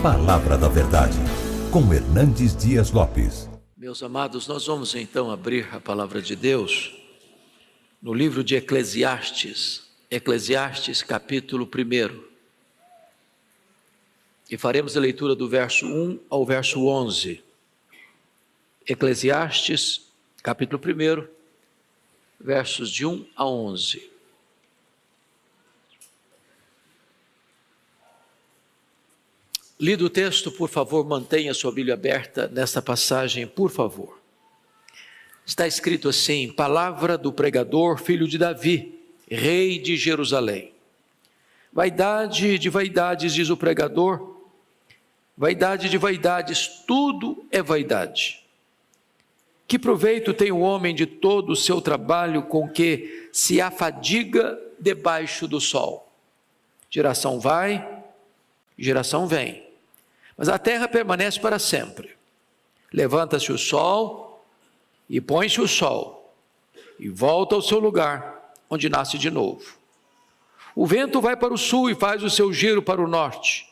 Palavra da Verdade, com Hernandes Dias Lopes. Meus amados, nós vamos então abrir a Palavra de Deus no livro de Eclesiastes, capítulo 1. E faremos a leitura do verso 1 ao verso 11. Eclesiastes, capítulo 1, versos de 1 a 11. Lido o texto, por favor, mantenha sua Bíblia aberta nesta passagem, por favor. Está escrito assim: palavra do pregador, filho de Davi, rei de Jerusalém. Vaidade de vaidades, diz o pregador, vaidade de vaidades, tudo é vaidade. Que proveito tem o homem de todo o seu trabalho com que se afadiga debaixo do sol? Geração vai, geração vem, mas a terra permanece para sempre. Levanta-se o sol e põe-se o sol, e volta ao seu lugar, onde nasce de novo. O vento vai para o sul e faz o seu giro para o norte.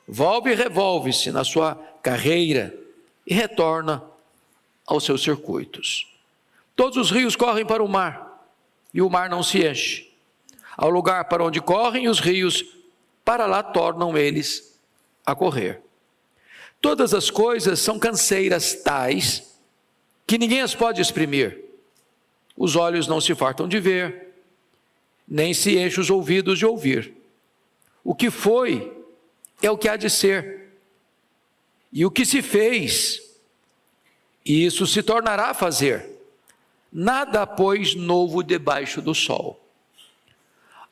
Volve e revolve-se na sua carreira e retorna aos seus circuitos. Todos os rios correm para o mar, e o mar não se enche. Ao lugar para onde correm os rios, para lá tornam eles a correr. Todas as coisas são canseiras tais que ninguém as pode exprimir. Os olhos não se fartam de ver, nem se enchem os ouvidos de ouvir. O que foi é o que há de ser, e o que se fez, isso se tornará a fazer. Nada, pois, novo debaixo do sol.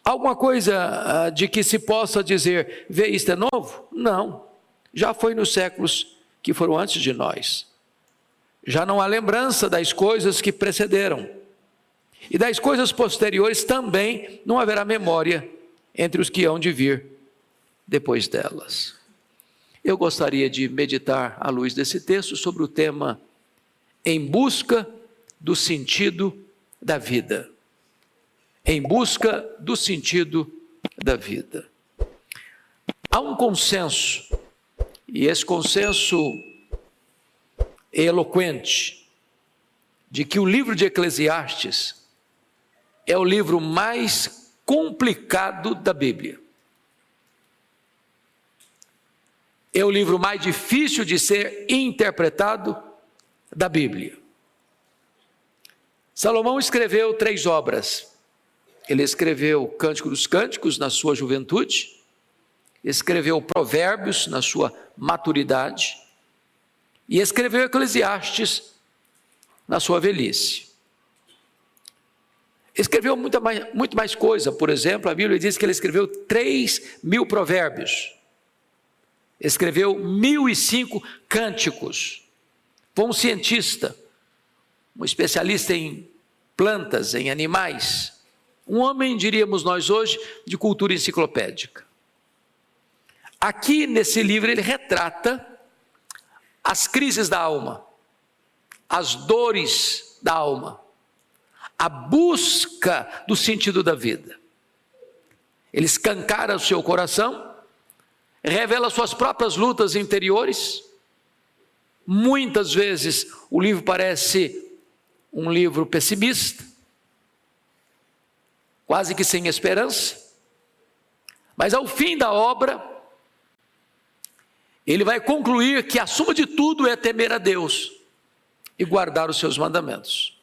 Alguma coisa de que se possa dizer, vê, isto é novo? Não, já foi nos séculos que foram antes de nós. Já não há lembrança das coisas que precederam, e das coisas posteriores também não haverá memória entre os que hão de vir depois delas. Eu gostaria de meditar à luz desse texto sobre o tema em busca do sentido da vida. Em busca do sentido da vida. Há um consenso, e esse consenso é eloquente, de que o livro de Eclesiastes é o livro mais complicado da Bíblia. É o livro mais difícil de ser interpretado da Bíblia. Salomão escreveu 3 obras. Ele escreveu o Cântico dos Cânticos na sua juventude, escreveu Provérbios na sua maturidade e escreveu Eclesiastes na sua velhice. Escreveu muito mais coisa. Por exemplo, a Bíblia diz que ele escreveu 3.000 provérbios, escreveu 1.005 cânticos. Foi um cientista, um especialista em plantas, em animais, um homem, diríamos nós hoje, de cultura enciclopédica. Aqui nesse livro ele retrata as crises da alma, as dores da alma, a busca do sentido da vida. Ele escancara o seu coração, revela suas próprias lutas interiores. Muitas vezes o livro parece um livro pessimista, quase que sem esperança, mas ao fim da obra, ele vai concluir que a suma de tudo é temer a Deus e guardar os seus mandamentos.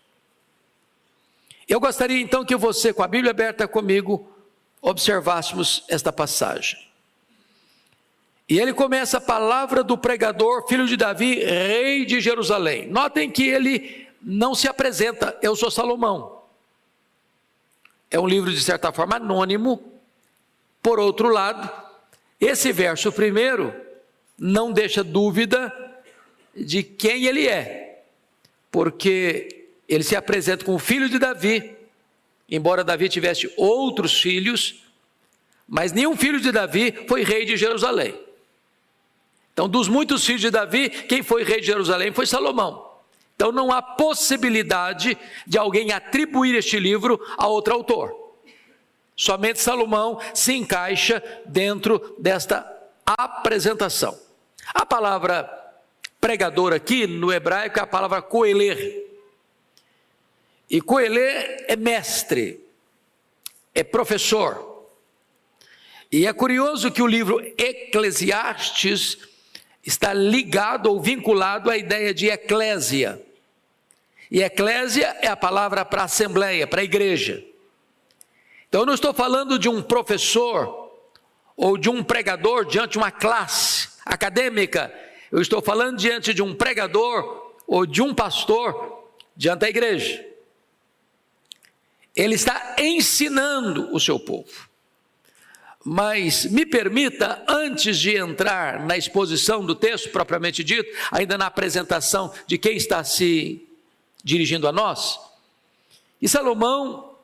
Eu gostaria então que você, com a Bíblia aberta comigo, observássemos esta passagem. E ele começa a palavra do pregador, filho de Davi, rei de Jerusalém. Notem que ele não se apresenta, eu sou Salomão. É um livro de certa forma anônimo. Por outro lado, esse verso primeiro não deixa dúvida de quem ele é, porque ele se apresenta como filho de Davi, embora Davi tivesse outros filhos, mas nenhum filho de Davi foi rei de Jerusalém. Então, dos muitos filhos de Davi, quem foi rei de Jerusalém foi Salomão. Então não há possibilidade de alguém atribuir este livro a outro autor. Somente Salomão se encaixa dentro desta apresentação. A palavra pregador aqui no hebraico é a palavra koeler. E koeler é mestre, é professor. E é curioso que o livro Eclesiastes está ligado ou vinculado à ideia de eclésia. E eclésia é a palavra para assembleia, para a igreja. Então eu não estou falando de um professor ou de um pregador diante de uma classe acadêmica. Eu estou falando diante de um pregador ou de um pastor diante da igreja. Ele está ensinando o seu povo. Mas me permita, antes de entrar na exposição do texto propriamente dito, ainda na apresentação de quem está se dirigindo a nós, e Salomão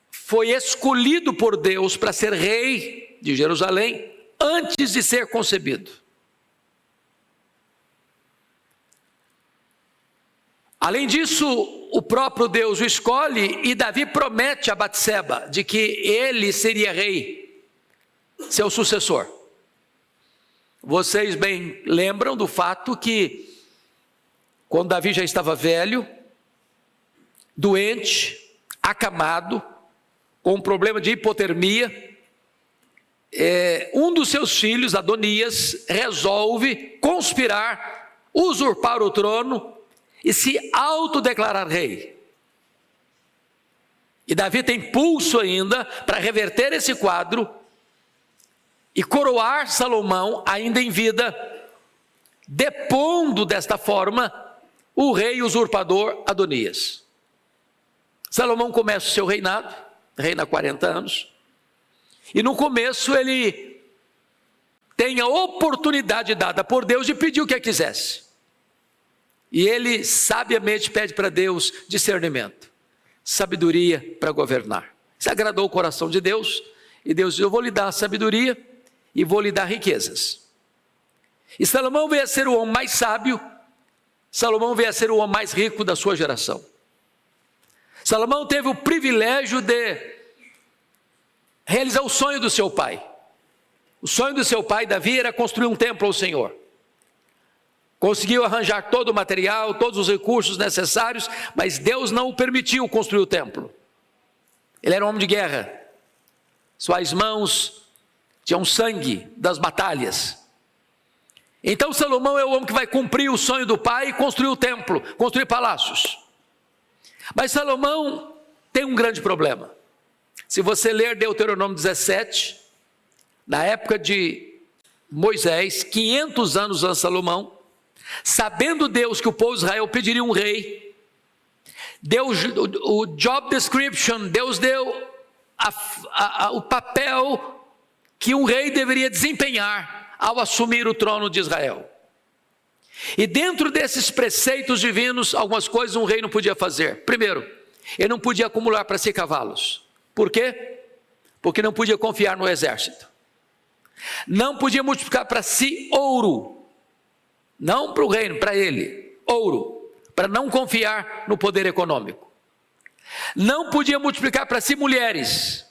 foi escolhido por Deus para ser rei de Jerusalém antes de ser concebido. Além disso, o próprio Deus o escolhe e Davi promete a Batseba de que ele seria rei, seu sucessor. Vocês bem lembram do fato que, quando Davi já estava velho, doente, acamado, com um problema de hipotermia, um dos seus filhos, Adonias, resolve conspirar, usurpar o trono e se autodeclarar rei. E Davi tem pulso ainda para reverter esse quadro e coroar Salomão ainda em vida, depondo desta forma o rei usurpador Adonias. Salomão começa o seu reinado, reina 40 anos, e no começo ele tem a oportunidade dada por Deus de pedir o que quisesse. E ele sabiamente pede para Deus discernimento, sabedoria para governar. Isso agradou o coração de Deus, e Deus diz: eu vou lhe dar sabedoria e vou lhe dar riquezas. E Salomão veio a ser o homem mais sábio, Salomão veio a ser o homem mais rico da sua geração. Salomão teve o privilégio de realizar o sonho do seu pai. O sonho do seu pai, Davi, era construir um templo ao Senhor. Conseguiu arranjar todo o material, todos os recursos necessários, mas Deus não o permitiu construir o templo. Ele era um homem de guerra. Suas mãos tinham sangue das batalhas. Então Salomão é o homem que vai cumprir o sonho do pai e construir o templo, construir palácios. Mas Salomão tem um grande problema. Se você ler Deuteronômio 17, na época de Moisés, 500 anos antes de Salomão, sabendo Deus que o povo de Israel pediria um rei, Deus, o job description, Deus deu o papel que um rei deveria desempenhar ao assumir o trono de Israel. E dentro desses preceitos divinos, algumas coisas um rei não podia fazer. Primeiro, ele não podia acumular para si cavalos. Por quê? Porque não podia confiar no exército. Não podia multiplicar para si ouro. Não para o reino, para ele, ouro, para não confiar no poder econômico. Não podia multiplicar para si mulheres.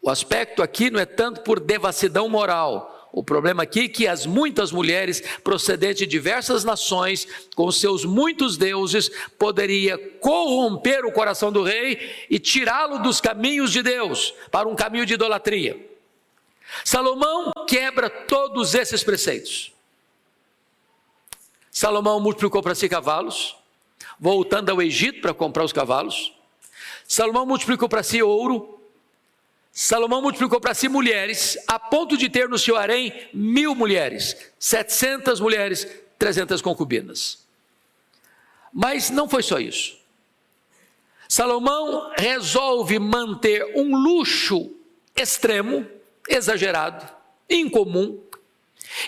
O aspecto aqui não é tanto por devassidão moral. O problema aqui é que as muitas mulheres procedentes de diversas nações, com seus muitos deuses, poderia corromper o coração do rei e tirá-lo dos caminhos de Deus, para um caminho de idolatria. Salomão quebra todos esses preceitos. Salomão multiplicou para si cavalos, voltando ao Egito para comprar os cavalos. Salomão multiplicou para si ouro. Salomão multiplicou para si mulheres, a ponto de ter no seu harém 1000 mulheres, 700 mulheres, 300 concubinas. Mas não foi só isso. Salomão resolve manter um luxo extremo, exagerado, incomum,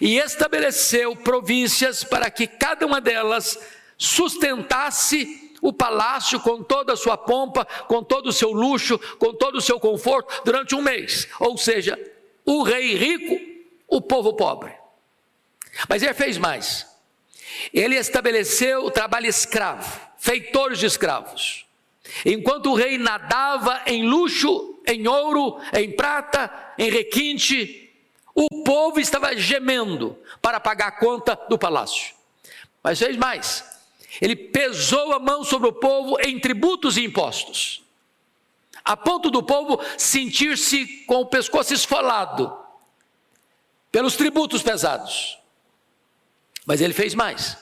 e estabeleceu províncias para que cada uma delas sustentasse o palácio com toda a sua pompa, com todo o seu luxo, com todo o seu conforto, durante um mês. Ou seja, o rei rico, o povo pobre. Mas ele fez mais. Ele estabeleceu o trabalho escravo, feitores de escravos. Enquanto o rei nadava em luxo, em ouro, em prata, em requinte, O povo estava gemendo para pagar a conta do palácio. Mas fez mais. Ele pesou a mão sobre o povo em tributos e impostos, a ponto do povo sentir-se com o pescoço esfolado pelos tributos pesados. Mas ele fez mais.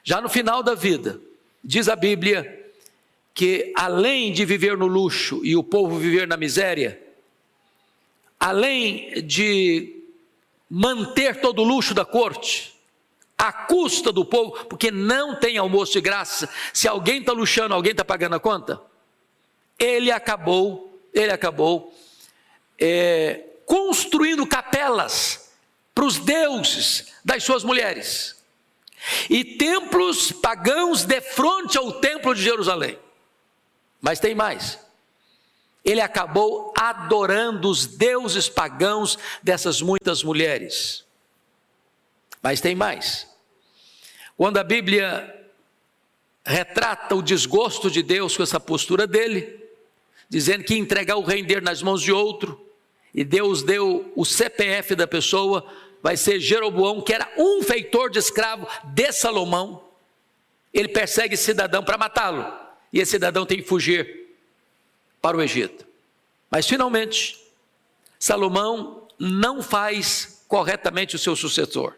Já no final da vida, diz a Bíblia que além de viver no luxo e o povo viver na miséria, além de manter todo o luxo da corte, à custa do povo, porque não tem almoço de graça, se alguém está luxando, alguém está pagando a conta, ele acabou construindo capelas para os deuses das suas mulheres, e templos pagãos defronte ao templo de Jerusalém. Mas tem mais, ele acabou adorando os deuses pagãos dessas muitas mulheres. Mas tem mais, quando a Bíblia retrata o desgosto de Deus com essa postura dele, dizendo que ia entregar o reino dele nas mãos de outro, e Deus deu o CPF da pessoa, vai ser Jeroboão, que era um feitor de escravo de Salomão. Ele persegue esse cidadão para matá-lo, e esse cidadão tem que fugir para o Egito. Mas finalmente, Salomão não faz corretamente o seu sucessor.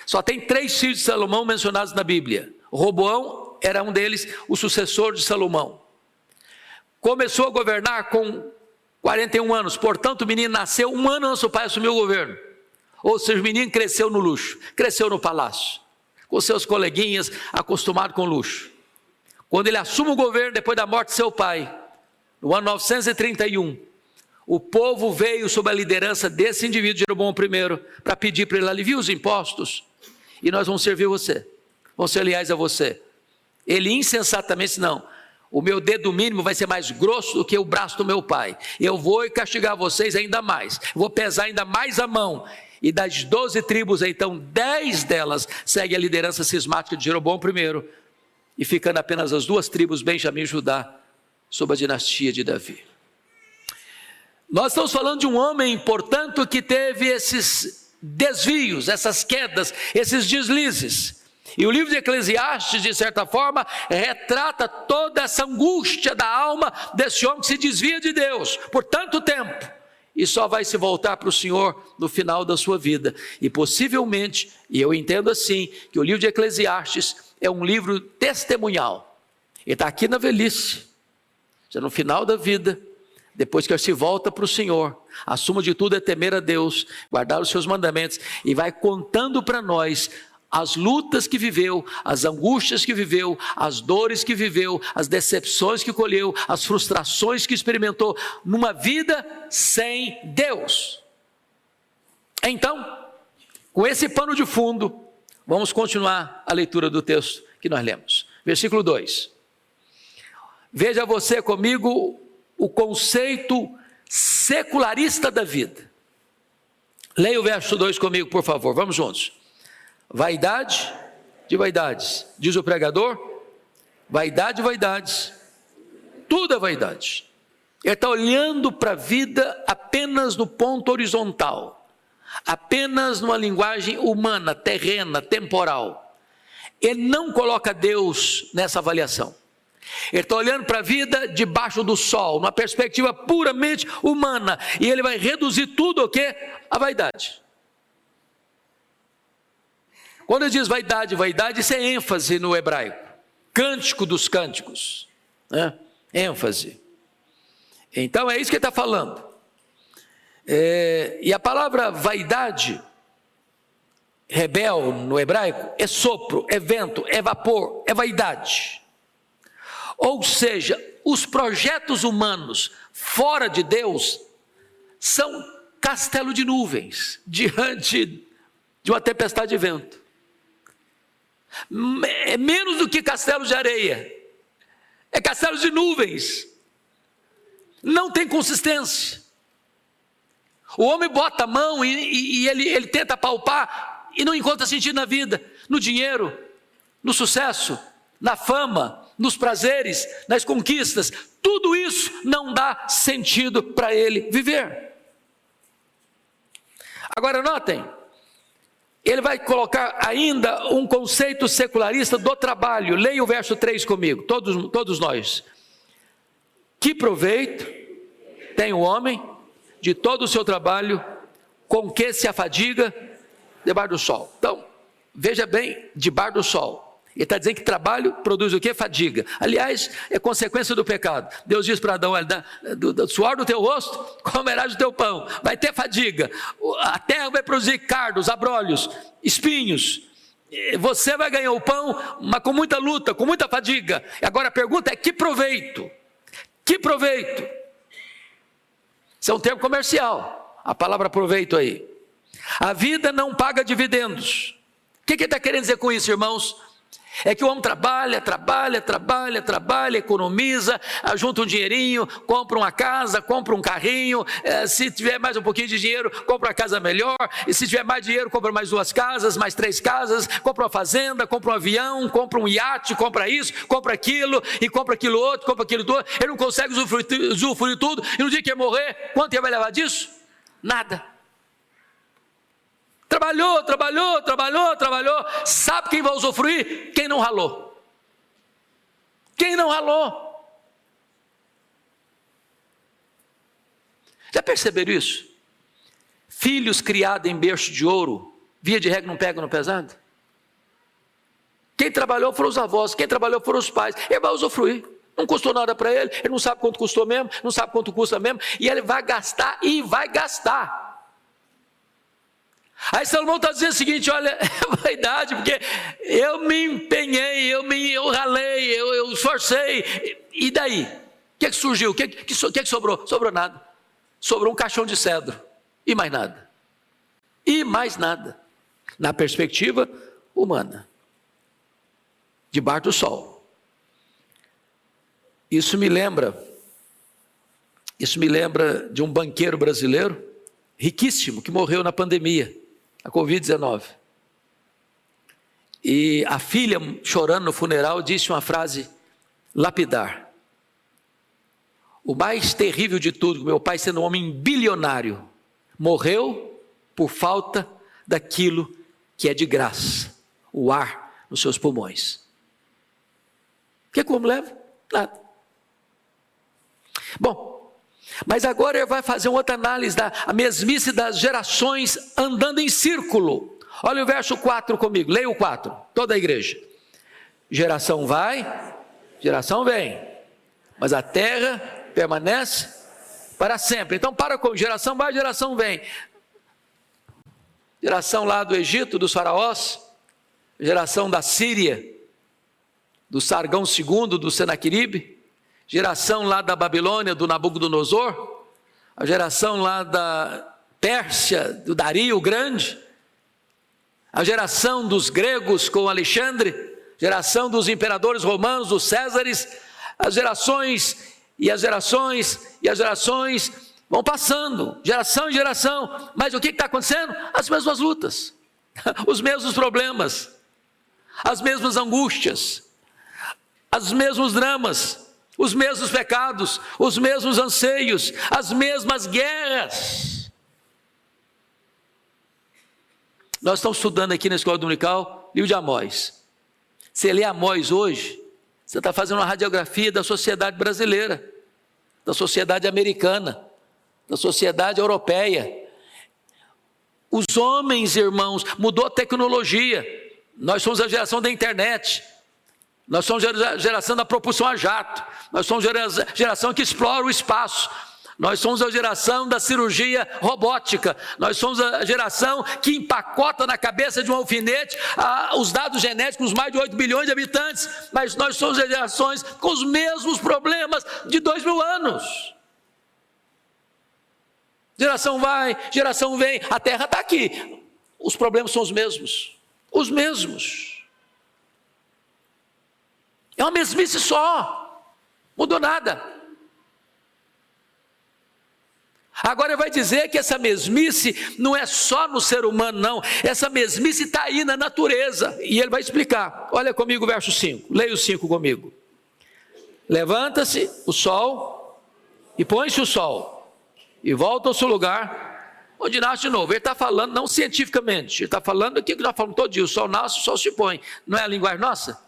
Só tem 3 filhos de Salomão mencionados na Bíblia. Roboão era um deles, o sucessor de Salomão. Começou a governar com 41 anos, portanto o menino nasceu 1 ano antes do pai assumir o governo. Ou seja, o menino cresceu no luxo, cresceu no palácio, com seus coleguinhas, acostumado com luxo. Quando ele assume o governo, depois da morte de seu pai, no ano 931, o povo veio sob a liderança desse indivíduo, Jeroboão I, para pedir para ele: alivia os impostos, e nós vamos servir você, vamos ser leais a você. Ele insensatamente disse: não, o meu dedo mínimo vai ser mais grosso do que o braço do meu pai, eu vou castigar vocês ainda mais, vou pesar ainda mais a mão. E das 12 tribos, então 10 delas seguem a liderança cismática de Jeroboão I, e ficando apenas as 2 tribos, Benjamim e Judá, sob a dinastia de Davi. Nós estamos falando de um homem, portanto, que teve esses desvios, essas quedas, esses deslizes. E o livro de Eclesiastes, de certa forma, retrata toda essa angústia da alma desse homem que se desvia de Deus por tanto tempo, e só vai se voltar para o Senhor no final da sua vida. E possivelmente, e eu entendo assim, que o livro de Eclesiastes é um livro testemunhal. Ele está aqui na velhice, já no final da vida, depois que ele se volta para o Senhor, a suma de tudo é temer a Deus, guardar os seus mandamentos, e vai contando para nós as lutas que viveu, as angústias que viveu, as dores que viveu, as decepções que colheu, as frustrações que experimentou numa vida sem Deus. Então, com esse pano de fundo, vamos continuar a leitura do texto que nós lemos. Versículo 2. Veja você comigo o conceito secularista da vida. Leia o verso 2 comigo, por favor, vamos juntos. Vaidade de vaidades, diz o pregador, vaidade de vaidades, tudo é vaidade. Ele está olhando para a vida apenas no ponto horizontal, apenas numa linguagem humana, terrena, temporal. Ele não coloca Deus nessa avaliação. Ele está olhando para a vida debaixo do sol, numa perspectiva puramente humana, e ele vai reduzir tudo o quê? A vaidade. Quando ele diz vaidade, vaidade, isso é ênfase no hebraico, cântico dos cânticos, né? ênfase. Então é isso que ele está falando. E a palavra vaidade, rebel no hebraico, é sopro, é vento, é vapor, é vaidade. Ou seja, os projetos humanos fora de Deus são castelo de nuvens diante de uma tempestade de vento. É menos do que castelos de areia, é castelos de nuvens, não tem consistência. O homem bota a mão e ele tenta palpar e não encontra sentido na vida, no dinheiro, no sucesso, na fama, nos prazeres, nas conquistas. Tudo isso não dá sentido para ele viver. Agora notem, ele vai colocar ainda um conceito secularista do trabalho. Leia o verso 3 comigo, todos nós. Que proveito tem o homem de todo o seu trabalho, com que se afadiga debaixo do sol? Então, veja bem, debaixo do sol. Ele está dizendo que trabalho produz o quê? Fadiga. Aliás, é consequência do pecado. Deus diz para Adão, olha, do suor do teu rosto, comerás o teu pão. Vai ter fadiga. A terra vai produzir cardos, abrolhos, espinhos. Você vai ganhar o pão, mas com muita luta, com muita fadiga. Agora a pergunta é, que proveito? Que proveito? Isso é um termo comercial, a palavra proveito aí. A vida não paga dividendos. O que ele está querendo dizer com isso, irmãos? É que o homem trabalha, economiza, junta um dinheirinho, compra uma casa, compra um carrinho, se tiver mais um pouquinho de dinheiro, compra uma casa melhor, e se tiver mais dinheiro, compra mais 2 casas, mais 3 casas, compra uma fazenda, compra um avião, compra um iate, compra isso, compra aquilo, e compra aquilo outro, compra aquilo outro. Ele não consegue usufruir tudo, e no dia que ele morrer, quanto ele vai levar disso? Nada. Trabalhou. Sabe quem vai usufruir? Quem não ralou. Quem não ralou. Já perceberam isso? Filhos criados em berço de ouro, via de regra não pegam no pesado? Quem trabalhou foram os avós, quem trabalhou foram os pais. Ele vai usufruir. Não custou nada para ele, ele não sabe quanto custou mesmo, não sabe quanto custa mesmo, e ele vai gastar e vai gastar. Aí Salomão está dizendo o seguinte, olha, é vaidade, porque eu me empenhei, eu ralei, eu esforcei, e daí? O que surgiu? O que sobrou? Sobrou nada. Sobrou um caixão de cedro, e mais nada. E mais nada, na perspectiva humana, debaixo do sol. Isso me lembra de um banqueiro brasileiro, riquíssimo, que morreu na pandemia, a Covid-19. E a filha, chorando no funeral, disse uma frase lapidar. O mais terrível de tudo, meu pai, sendo um homem bilionário, morreu por falta daquilo que é de graça, o ar nos seus pulmões. O que o homem leva? Nada. Bom, mas agora ele vai fazer uma outra análise da mesmice das gerações andando em círculo. Olha o verso 4 comigo, leia o 4, toda a igreja. Geração vai, geração vem, mas a terra permanece para sempre. Então para com geração vai, geração vem. Geração lá do Egito, dos faraós, geração da Síria, do Sargão II, do Senaqueribe, geração lá da Babilônia, do Nabucodonosor, a geração lá da Pérsia, do Dario o Grande, a geração dos gregos com Alexandre, geração dos imperadores romanos, dos Césares, as gerações vão passando, geração em geração, mas o que está acontecendo? As mesmas lutas, os mesmos problemas, as mesmas angústias, os mesmos dramas, os mesmos pecados, os mesmos anseios, as mesmas guerras. Nós estamos estudando aqui na Escola Dominical, livro de Amós. Você lê Amós hoje, você está fazendo uma radiografia da sociedade brasileira, da sociedade americana, da sociedade europeia. Os homens, irmãos, mudou a tecnologia. Nós somos a geração da internet. Nós somos a geração da propulsão a jato. Nós somos a geração que explora o espaço. Nós somos a geração da cirurgia robótica. Nós somos a geração que empacota na cabeça de um alfinete os dados genéticos dos mais de 8 bilhões de habitantes. Mas nós somos as gerações com os mesmos problemas de 2000 anos. Geração vai, geração vem. A terra está aqui. Os problemas são os mesmos. Os mesmos. É uma mesmice só, mudou nada. Agora ele vai dizer que essa mesmice não é só no ser humano, não. Essa mesmice está aí na natureza. E ele vai explicar. Olha comigo o verso 5. Leia o 5 comigo. Levanta-se o sol e põe-se o sol. E volta ao seu lugar onde nasce de novo. Ele está falando não cientificamente, ele está falando aquilo que nós falamos todo dia: o sol nasce, o sol se põe. Não é a linguagem nossa?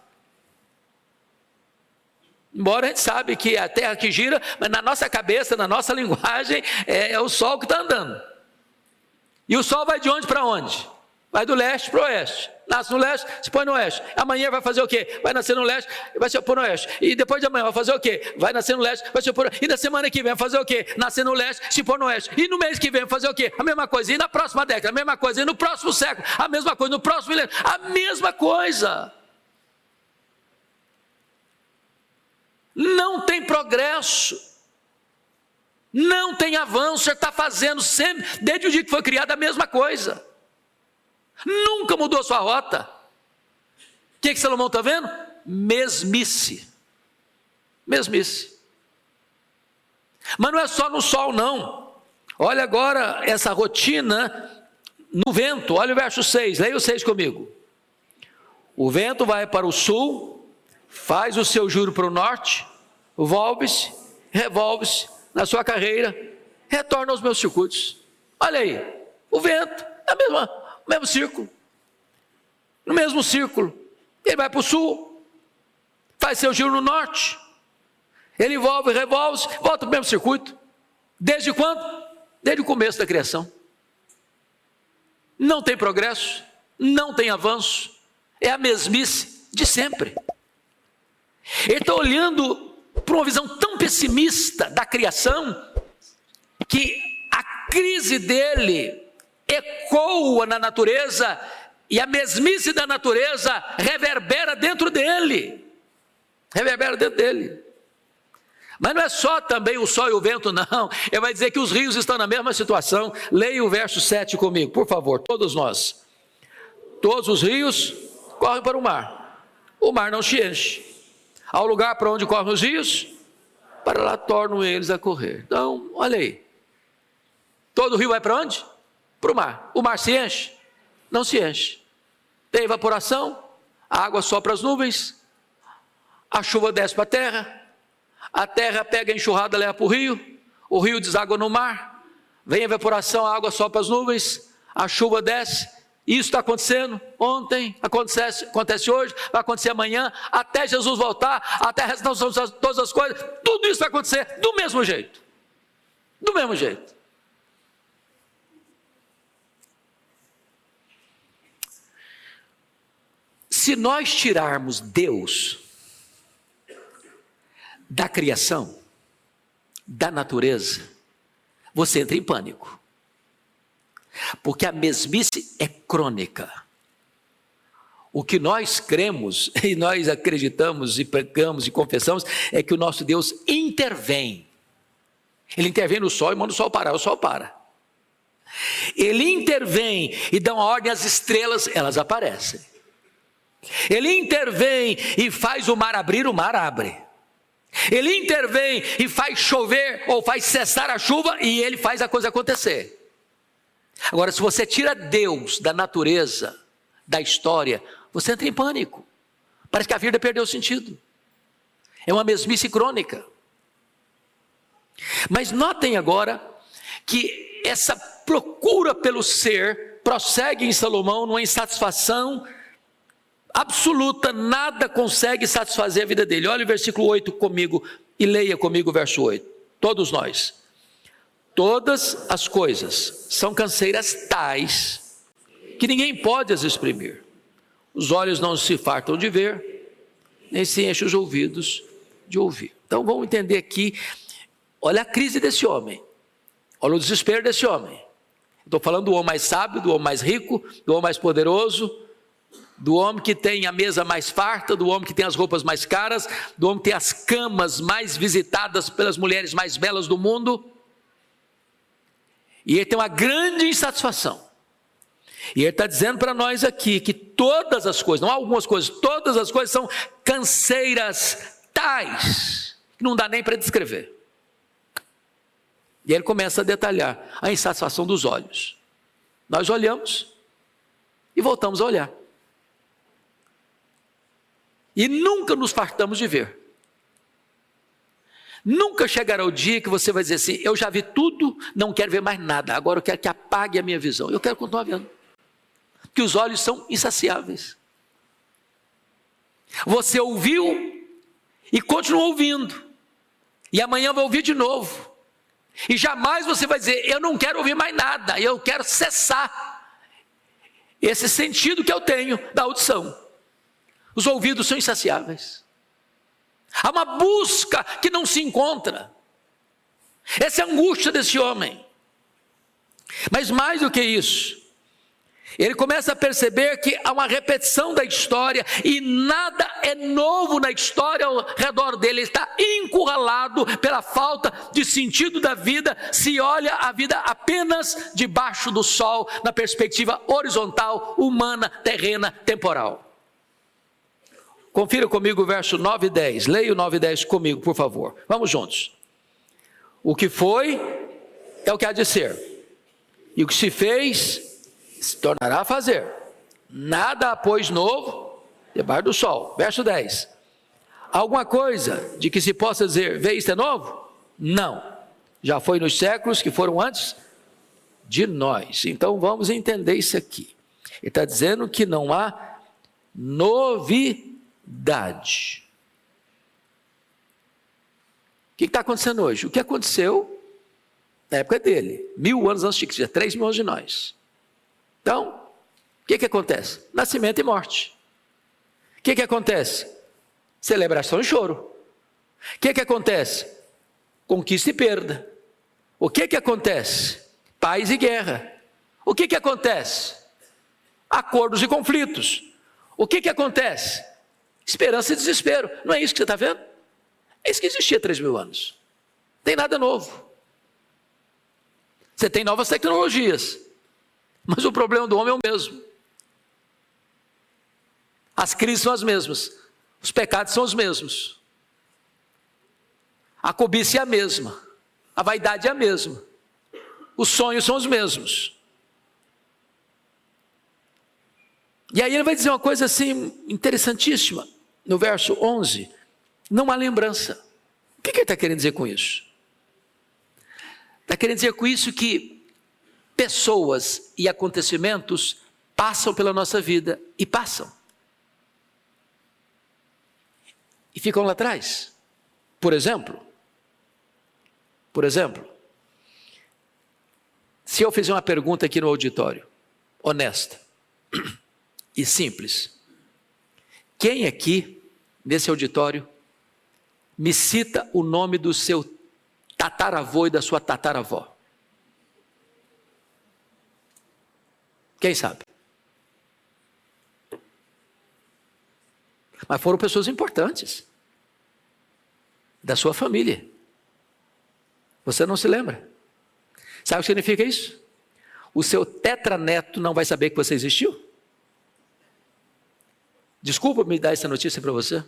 Embora a gente sabe que é a terra que gira, mas na nossa cabeça, na nossa linguagem, é o sol que está andando. E o sol vai de onde para onde? Vai do leste para o oeste. Nasce no leste, se põe no oeste. Amanhã vai fazer o quê? Vai nascer no leste, vai se pôr no oeste. E depois de amanhã vai fazer o quê? Vai nascer no leste, vai se pôr no oeste. E na semana que vem vai fazer o quê? Nascer no leste, se pôr no oeste. E no mês que vem vai fazer o quê? A mesma coisa. E na próxima década, a mesma coisa. E no próximo século, a mesma coisa. No próximo milênio, a mesma coisa. Não tem progresso, não tem avanço. Você está fazendo sempre, desde o dia que foi criado, a mesma coisa. Nunca mudou a sua rota. O que Salomão está vendo? Mesmice. Mesmice. Mas não é só no sol, não. Olha agora essa rotina no vento. Olha o verso 6, leia o 6 comigo. O vento vai para o sul, faz o seu giro para o norte, volve-se, revolve-se na sua carreira, retorna aos meus circuitos. Olha aí, o vento, no mesmo círculo, no mesmo círculo. Ele vai para o sul, faz seu giro no norte, ele volve, revolve-se, volta para o mesmo circuito. Desde quando? Desde o começo da criação. Não tem progresso, não tem avanço, é a mesmice de sempre. Ele está olhando para uma visão tão pessimista da criação, que a crise dele ecoa na natureza, e a mesmice da natureza reverbera dentro dele. Reverbera dentro dele. Mas não é só também o sol e o vento, não. Ele vai dizer que os rios estão na mesma situação. Leia o verso 7 comigo, por favor, todos nós. Todos os rios correm para o mar. O mar não se enche. Ao lugar para onde correm os rios, para lá tornam eles a correr. Então, olha aí. Todo rio vai para onde? Para o mar. O mar se enche? Não se enche. Tem evaporação, a água sopra as nuvens, a chuva desce para a terra pega a enxurrada, leva para o rio deságua no mar, vem a evaporação, a água sopra as nuvens, a chuva desce. Isso está acontecendo ontem, acontece hoje, vai acontecer amanhã, até Jesus voltar, até a restauração de todas as coisas. Tudo isso vai acontecer do mesmo jeito. Do mesmo jeito. Se nós tirarmos Deus da criação, da natureza, você entra em pânico. Porque a mesmice é crônica. O que nós cremos, e nós acreditamos e pregamos e confessamos, é que o nosso Deus intervém. Ele intervém no sol e manda o sol parar, o sol para. Ele intervém e dá uma ordem às estrelas, elas aparecem. Ele intervém e faz o mar abrir, o mar abre. Ele intervém e faz chover ou faz cessar a chuva e ele faz a coisa acontecer. Agora, se você tira Deus da natureza, da história, você entra em pânico. Parece que a vida perdeu o sentido. É uma mesmice crônica. Mas notem agora que essa procura pelo ser prossegue em Salomão numa insatisfação absoluta. Nada consegue satisfazer a vida dele. Olha o versículo 8 comigo e leia comigo o verso 8. Todos nós. Todas as coisas são canseiras tais que ninguém pode as exprimir. Os olhos não se fartam de ver, nem se enchem os ouvidos de ouvir. Então vamos entender aqui, olha a crise desse homem, olha o desespero desse homem. Estou falando do homem mais sábio, do homem mais rico, do homem mais poderoso, do homem que tem a mesa mais farta, do homem que tem as roupas mais caras, do homem que tem as camas mais visitadas pelas mulheres mais belas do mundo. E ele tem uma grande insatisfação. E ele está dizendo para nós aqui que todas as coisas, não algumas coisas, todas as coisas são canseiras tais, que não dá nem para descrever. E ele começa a detalhar a insatisfação dos olhos. Nós olhamos e voltamos a olhar. E nunca nos fartamos de ver. Nunca chegará o dia que você vai dizer assim: eu já vi tudo, não quero ver mais nada, agora eu quero que apague a minha visão. Eu quero continuar vendo, porque os olhos são insaciáveis. Você ouviu e continua ouvindo, e amanhã vai ouvir de novo, e jamais você vai dizer: eu não quero ouvir mais nada, eu quero cessar esse sentido que eu tenho da audição. Os ouvidos são insaciáveis. Há uma busca que não se encontra. Essa é a angústia desse homem. Mas mais do que isso, ele começa a perceber que há uma repetição da história e nada é novo na história ao redor dele. Ele está encurralado pela falta de sentido da vida, se olha a vida apenas debaixo do sol, na perspectiva horizontal, humana, terrena, temporal. Confira comigo o verso 9 e 10. Leia o 9 e 10 comigo, por favor. Vamos juntos. O que foi é o que há de ser, e o que se fez se tornará a fazer. Nada há, pois, novo debaixo do sol. Verso 10. Alguma coisa de que se possa dizer: vê, isto é novo? Não. Já foi nos séculos que foram antes de nós. Então vamos entender isso aqui. Ele está dizendo que não há novidade. O que está acontecendo hoje? O que aconteceu na época dele, 1000 anos antes de Cristo, 3.000 anos de nós. Então, o que acontece? Nascimento e morte. O que acontece? Celebração e choro. O que acontece? Conquista e perda. O que acontece? Paz e guerra. O que acontece? Acordos e conflitos. O que acontece? Esperança e desespero. Não é isso que você está vendo? É isso que existia 3.000 anos. Não tem nada novo. Você tem novas tecnologias, mas o problema do homem é o mesmo. As crises são as mesmas, os pecados são os mesmos, a cobiça é a mesma, a vaidade é a mesma, os sonhos são os mesmos. E aí ele vai dizer uma coisa assim interessantíssima, no verso 11, não há lembrança. O que ele está querendo dizer com isso? Está querendo dizer com isso que pessoas e acontecimentos passam pela nossa vida e passam. E ficam lá atrás. Por exemplo, se eu fizer uma pergunta aqui no auditório, honesta e simples, quem aqui, nesse auditório, me cita o nome do seu tataravô e da sua tataravó? Quem sabe? Mas foram pessoas importantes da sua família. Você não se lembra? Sabe o que significa isso? O seu tetraneto não vai saber que você existiu? Desculpa me dar essa notícia para você.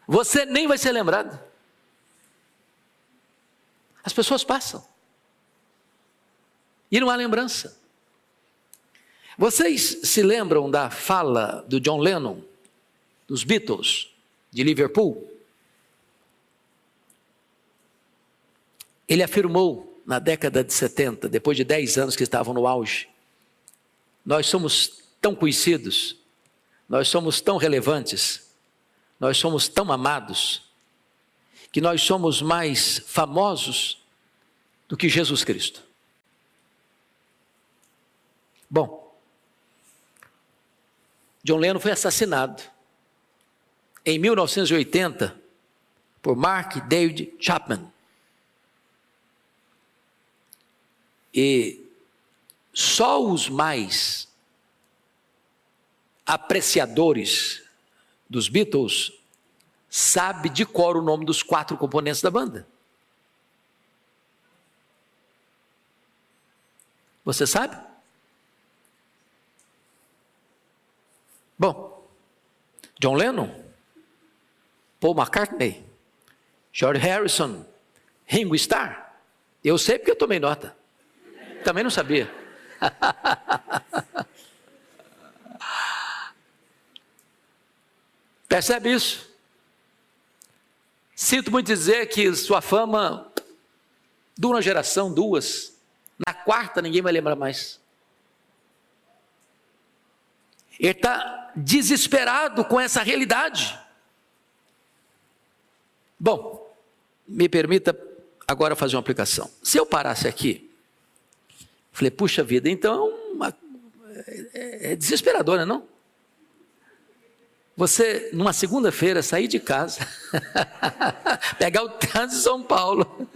Você nem vai ser lembrado. As pessoas passam. E não há lembrança. Vocês se lembram da fala do John Lennon, dos Beatles, de Liverpool? Ele afirmou na década de 70, depois de 10 anos que estavam no auge: nós somos tão conhecidos, nós somos tão relevantes, nós somos tão amados, que nós somos mais famosos do que Jesus Cristo. Bom, John Lennon foi assassinado em 1980 por Mark David Chapman. E só os mais apreciadores dos Beatles sabem de cor o nome dos 4 componentes da banda. Você sabe? Bom, John Lennon, Paul McCartney, George Harrison, Ringo Starr. Eu sei porque eu tomei nota. Também não sabia. Percebe isso? Sinto muito dizer que sua fama dura uma geração, duas. Na quarta ninguém vai lembrar mais. Ele está desesperado com essa realidade. Bom, me permita agora fazer uma aplicação. Se eu parasse aqui, falei, puxa vida, então é desesperador, não? Você, numa segunda-feira, sair de casa, pegar o trânsito de São Paulo,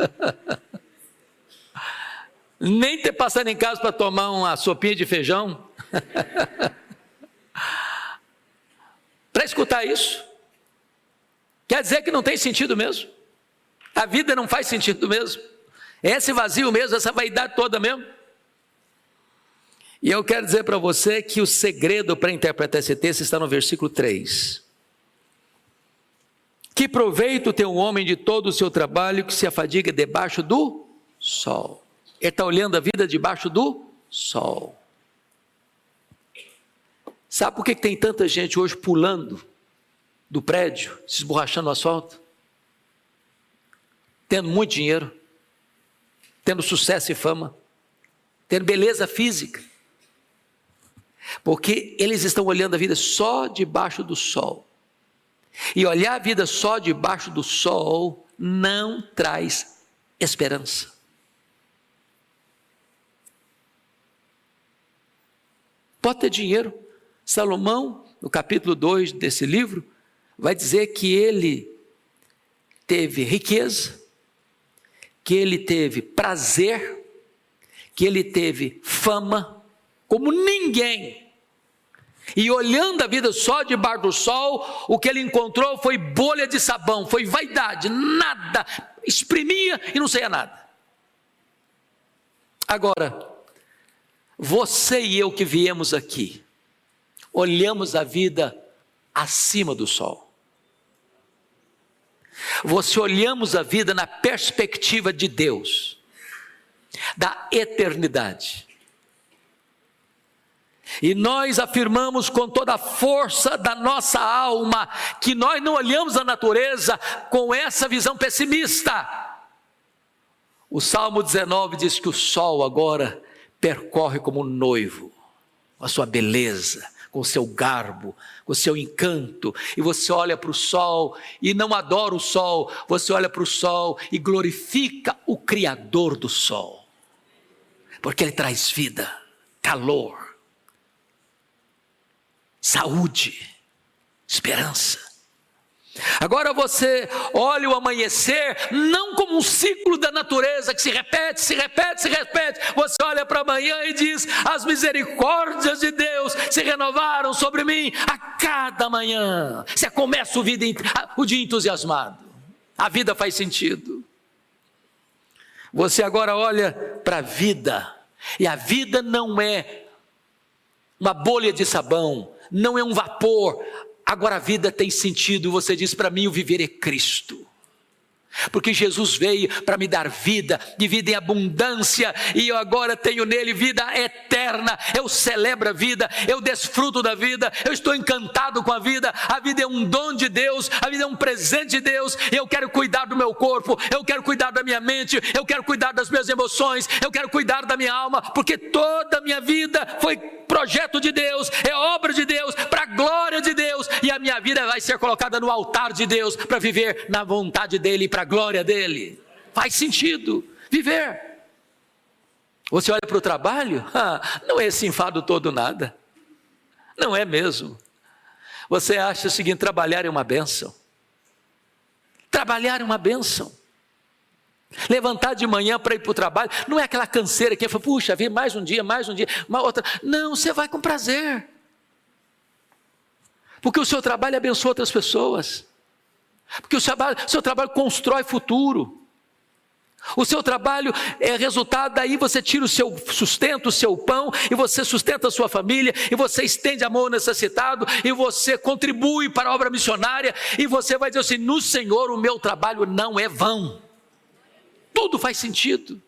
nem ter passado em casa para tomar uma sopinha de feijão, para escutar isso, quer dizer que não tem sentido mesmo, a vida não faz sentido mesmo, esse vazio mesmo, essa vaidade toda mesmo. E eu quero dizer para você que o segredo para interpretar esse texto está no versículo 3. Que proveito tem um homem de todo o seu trabalho que se afadiga debaixo do sol? Ele está olhando a vida debaixo do sol. Sabe por que tem tanta gente hoje pulando do prédio, se esborrachando no asfalto? Tendo muito dinheiro, tendo sucesso e fama, tendo beleza física. Porque eles estão olhando a vida só debaixo do sol. E olhar a vida só debaixo do sol não traz esperança. Pode ter dinheiro. Salomão, no capítulo 2 desse livro, vai dizer que ele teve riqueza, que ele teve prazer, que ele teve fama, como ninguém. E olhando a vida só debaixo do sol, o que ele encontrou foi bolha de sabão, foi vaidade, nada, exprimia e não saía nada. Agora, você e eu que viemos aqui, olhamos a vida acima do sol. Você olhamos a vida na perspectiva de Deus, da eternidade. E nós afirmamos com toda a força da nossa alma que nós não olhamos a natureza com essa visão pessimista. O Salmo 19 diz que o sol agora percorre como um noivo, com a sua beleza, com o seu garbo, com o seu encanto, e você olha para o sol e não adora o sol, você olha para o sol e glorifica o Criador do sol, porque ele traz vida, calor, saúde, esperança. Agora você olha o amanhecer não como um ciclo da natureza que se repete, se repete, se repete. Você olha para amanhã e diz: as misericórdias de Deus se renovaram sobre mim a cada manhã. Você começa o dia entusiasmado, a vida faz sentido. Você agora olha para a vida, e a vida não é uma bolha de sabão, não é um vapor. Agora a vida tem sentido. Você diz: para mim o viver é Cristo, porque Jesus veio para me dar vida, de vida em abundância, e eu agora tenho nele vida eterna. Eu celebro a vida, eu desfruto da vida, eu estou encantado com a vida. A vida é um dom de Deus, a vida é um presente de Deus. Eu quero cuidar do meu corpo, eu quero cuidar da minha mente, eu quero cuidar das minhas emoções, eu quero cuidar da minha alma, porque toda a minha vida foi projeto de Deus, é obra de Deus, para a glória de Deus, e a minha vida vai ser colocada no altar de Deus, para viver na vontade dEle, para a glória dEle. Faz sentido viver. Você olha para o trabalho, não é esse enfado todo nada, não é mesmo. Você acha o seguinte: trabalhar é uma bênção, trabalhar é uma bênção. Levantar de manhã para ir para o trabalho não é aquela canseira que fala: puxa, vem mais um dia, uma outra. Não, você vai com prazer, porque o seu trabalho abençoa outras pessoas, porque o seu trabalho constrói futuro. O seu trabalho é resultado, daí você tira o seu sustento, o seu pão, e você sustenta a sua família, e você estende a mão ao necessitado, e você contribui para a obra missionária, e você vai dizer assim: no Senhor o meu trabalho não é vão. Tudo faz sentido,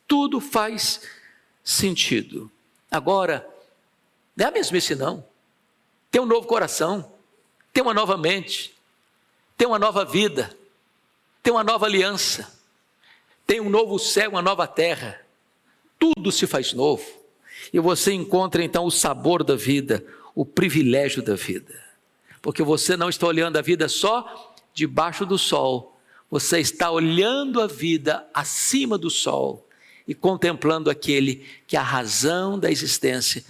tudo faz sentido. Agora, não é a mesmice não, tem um novo coração, tem uma nova mente, tem uma nova vida, tem uma nova aliança, tem um novo céu, uma nova terra. Tudo se faz novo. E você encontra então o sabor da vida, o privilégio da vida. Porque você não está olhando a vida só debaixo do sol, você está olhando a vida acima do sol e contemplando aquele que é a razão da existência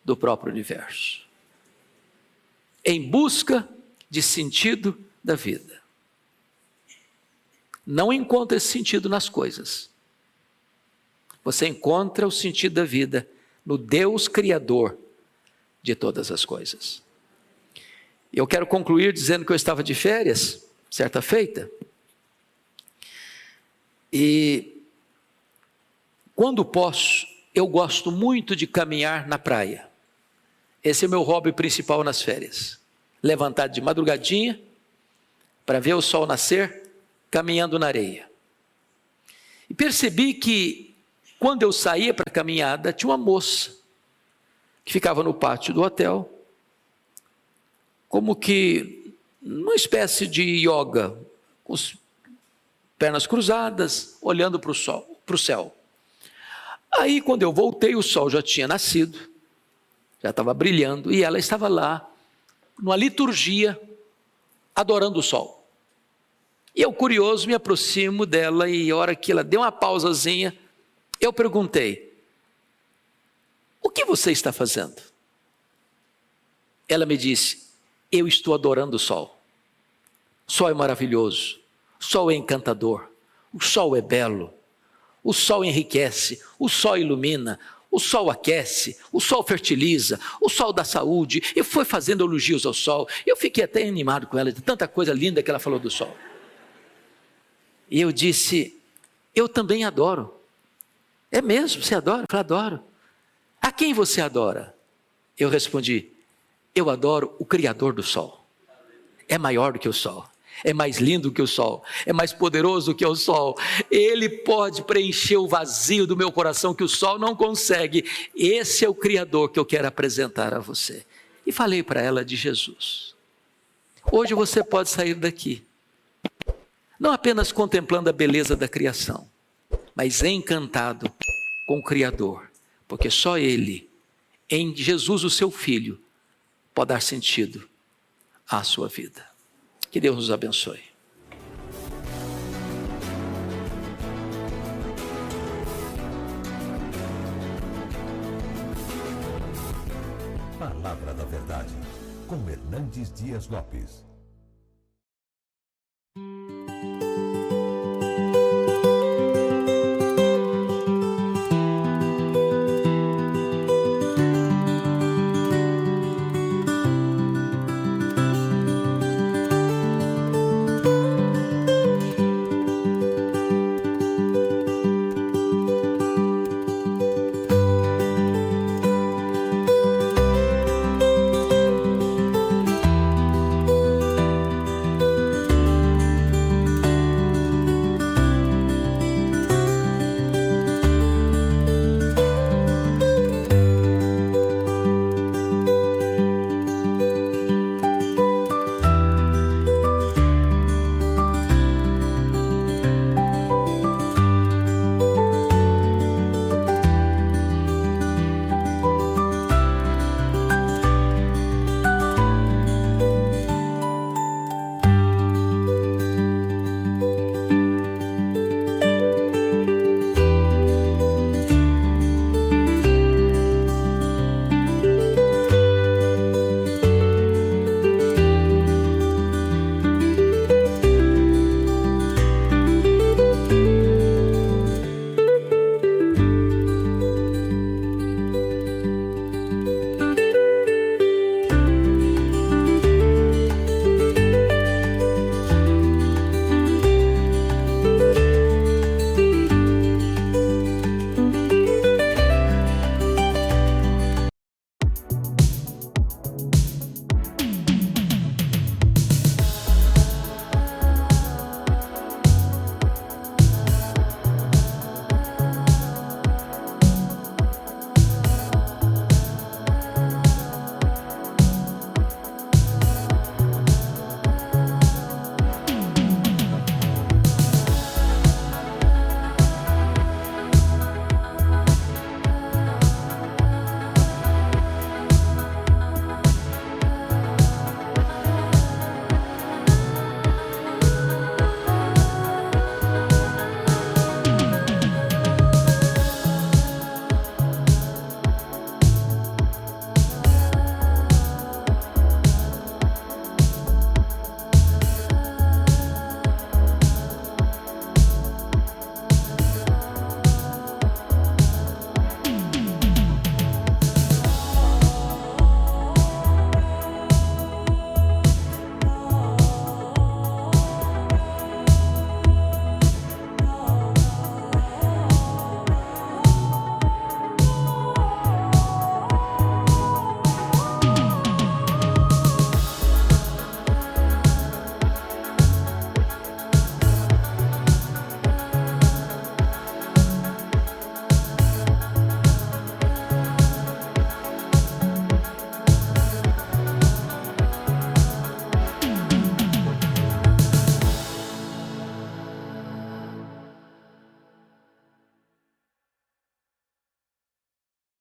do próprio universo. Em busca de sentido da vida. Não encontra esse sentido nas coisas. Você encontra o sentido da vida no Deus Criador de todas as coisas. Eu quero concluir dizendo que eu estava de férias, certa feita, e quando posso, eu gosto muito de caminhar na praia. Esse é o meu hobby principal nas férias. Levantar de madrugadinha para ver o sol nascer, caminhando na areia. E percebi que quando eu saía para a caminhada, tinha uma moça que ficava no pátio do hotel, como que numa espécie de yoga, com as pernas cruzadas, olhando para o céu. Aí, quando eu voltei, o sol já tinha nascido, já estava brilhando, e ela estava lá, numa liturgia, adorando o sol. E eu, curioso, me aproximo dela, e a hora que ela deu uma pausazinha, eu perguntei: o que você está fazendo? Ela me disse: eu estou adorando o sol. O sol é maravilhoso, o sol é encantador, o sol é belo, o sol enriquece, o sol ilumina, o sol aquece, o sol fertiliza, o sol dá saúde. E foi fazendo elogios ao sol. Eu fiquei até animado com ela, de tanta coisa linda que ela falou do sol. E eu disse: eu também adoro. É mesmo? Você adora? Eu falei: adoro. A quem você adora? Eu respondi: eu adoro o Criador do sol. É maior do que o sol, é mais lindo que o sol, é mais poderoso que o sol. Ele pode preencher o vazio do meu coração que o sol não consegue. Esse é o Criador que eu quero apresentar a você. E falei para ela de Jesus. Hoje você pode sair daqui, não apenas contemplando a beleza da criação, mas encantado com o Criador, porque só Ele, em Jesus o seu Filho, pode dar sentido à sua vida. Que Deus nos abençoe. Palavra da Verdade, com Hernandes Dias Lopes.